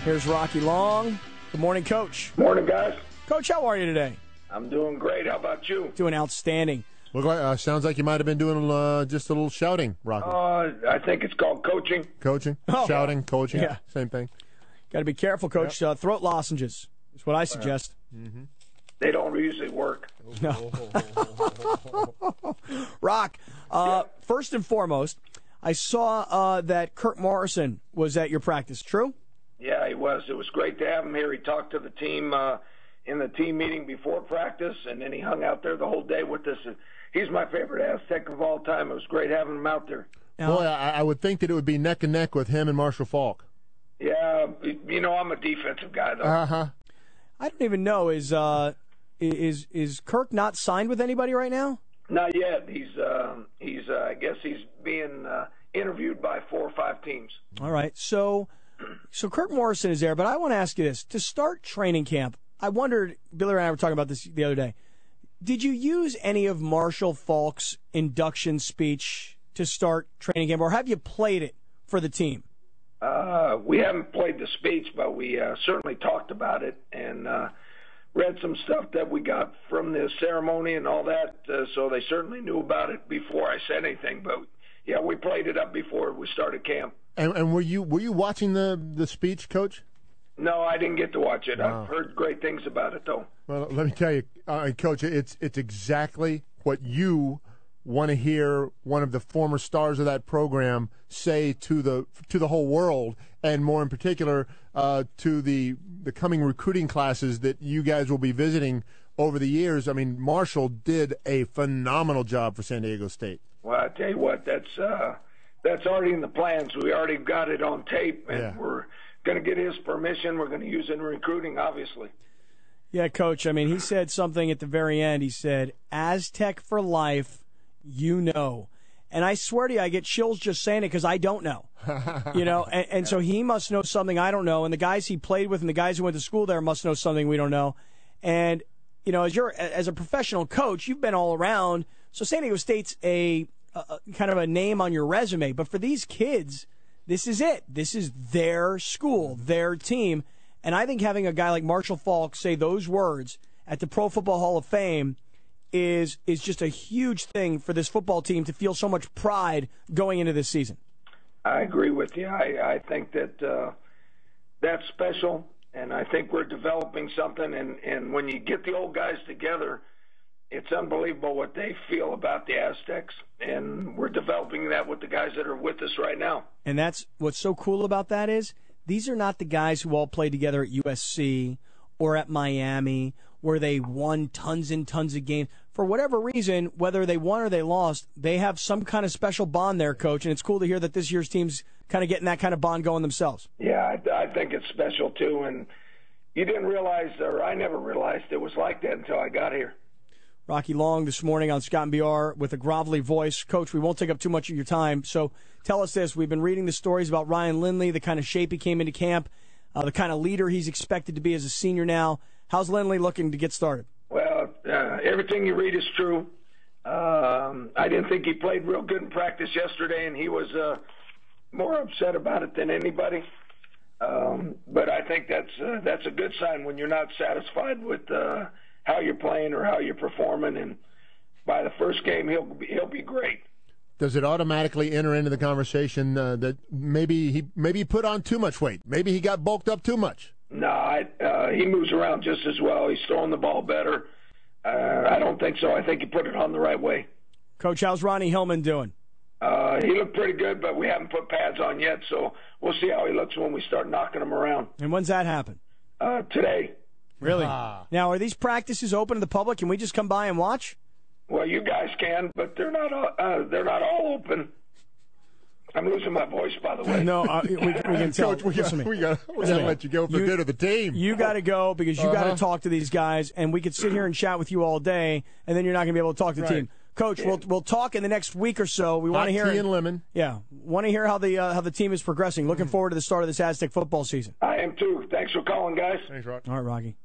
Here's Rocky Long. Good morning, Coach. Morning, guys. Coach, how are you today? I'm doing great. How about you? Doing outstanding. Sounds like you might have been doing just a little shouting, Rocky. I think it's called coaching. Coaching, shouting, coaching, same thing. Got to be careful, Coach. Yep. Throat lozenges is what I suggest. Mm-hmm. They don't usually work. No. Rock, first and foremost, I saw that Kirk Morrison was at your practice. True? Yeah, he was. It was great to have him here. He talked to the team in the team meeting before practice, and then he hung out there the whole day with us. He's my favorite Aztec of all time. It was great having him out there. Boy, I would think that it would be neck and neck with him and Marshall Faulk. Yeah, I'm a defensive guy, though. Uh-huh. I don't even know. Is Kirk not signed with anybody right now? Not yet. He's I guess he's being interviewed by 4 or 5 teams. All right. So Kirk Morrison is there, but I want to ask you this. To start training camp, I wondered, Billy and I were talking about this the other day, did you use any of Marshall Faulk's induction speech to start training camp, or have you played it for the team? We haven't played the speech, but we certainly talked about it and read some stuff that we got from the ceremony and all that, so they certainly knew about it before I said anything. But, yeah, we played it up before we started camp. And were you watching the speech, Coach? No, I didn't get to watch it. Wow. I've heard great things about it, though. Well, let me tell you, Coach, it's exactly what you want to hear one of the former stars of that program say to the whole world, and more in particular to the coming recruiting classes that you guys will be visiting over the years. I mean, Marshall did a phenomenal job for San Diego State. Well, I tell you what, that's already in the plans. We already got it on tape, and we're going to get his permission. We're going to use it in recruiting, obviously. Yeah, Coach. I mean, he said something at the very end. He said, Aztec for life, you know. And I swear to you, I get chills just saying it because I don't know. And so he must know something I don't know. And the guys he played with and the guys who went to school there must know something we don't know. And, as a professional coach, you've been all around. So San Diego State's a kind of a name on your resume. But for these kids, this is it. This is their school, their team. And I think having a guy like Marshall Faulk say those words at the Pro Football Hall of Fame is just a huge thing for this football team to feel so much pride going into this season. I agree with you. I think that that's special, and I think we're developing something. And when you get the old guys together, it's unbelievable what they feel about the Aztecs, and we're developing that with the guys that are with us right now. And that's what's so cool about that is these are not the guys who all played together at USC or at Miami where they won tons and tons of games. For whatever reason, whether they won or they lost, they have some kind of special bond there, Coach, and it's cool to hear that this year's team's kind of getting that kind of bond going themselves. Yeah, I think it's special, too, and you didn't realize, or I never realized it was like that until I got here. Rocky Long this morning on Scott and BR with a grovelly voice. Coach, we won't take up too much of your time, so tell us this. We've been reading the stories about Ryan Lindley, the kind of shape he came into camp, the kind of leader he's expected to be as a senior now. How's Lindley looking to get started? Well, everything you read is true. I didn't think he played real good in practice yesterday, and he was more upset about it than anybody. But I think that's a good sign when you're not satisfied with how you're playing or how you're performing. And by the first game, he'll be great. Does it automatically enter into the conversation that maybe he put on too much weight? Maybe he got bulked up too much? No, he moves around just as well. He's throwing the ball better. I don't think so. I think he put it on the right way. Coach, how's Ronnie Hillman doing? He looked pretty good, but we haven't put pads on yet, so we'll see how he looks when we start knocking him around. And when's that happen? Today. Really? Now, are these practices open to the public? Can we just come by and watch? Well, you guys can, but they're not all open. I'm losing my voice, by the way. No, we can tell. Coach, we got to let you go for good of the team. You got to go because you got to talk to these guys, and we could sit here and chat with you all day, and then you're not going to be able to talk to the team. Coach, we'll talk in the next week or so. We want to hear tea and lemon. Yeah, want to hear how the team is progressing. Looking forward to the start of this Aztec football season. I am too. Thanks for calling, guys. Thanks, Rock. All right, Rocky.